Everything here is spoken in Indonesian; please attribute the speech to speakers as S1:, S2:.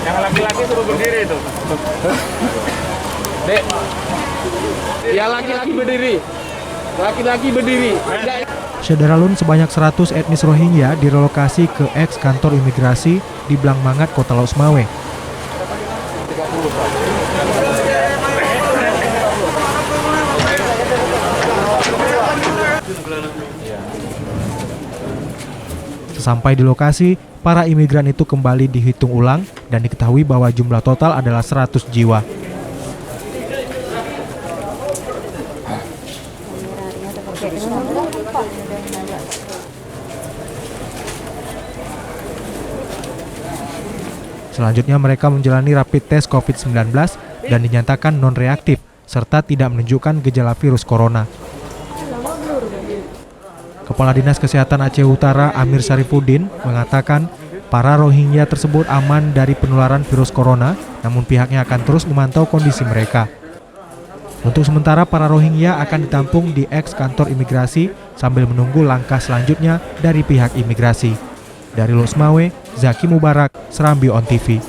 S1: Yang laki-laki suruh berdiri itu.
S2: Dek, ya laki-laki berdiri. Laki-laki berdiri.
S3: Syederalun sebanyak 100 etnis Rohingya direlokasi ke eks kantor imigrasi di Blangmangat, Kota Laos Mawe. Sesampai di lokasi, para imigran itu kembali dihitung ulang dan diketahui bahwa jumlah total adalah 100 jiwa. Selanjutnya mereka menjalani rapid test COVID-19 dan dinyatakan non-reaktif serta tidak menunjukkan gejala virus corona. Kepala Dinas Kesehatan Aceh Utara Amir Syarifuddin mengatakan para Rohingya tersebut aman dari penularan virus corona, namun pihaknya akan terus memantau kondisi mereka. Untuk sementara para Rohingya akan ditampung di eks kantor imigrasi sambil menunggu langkah selanjutnya dari pihak imigrasi. Dari Laos Mawe, Zaki Mubarak, Serambi On TV.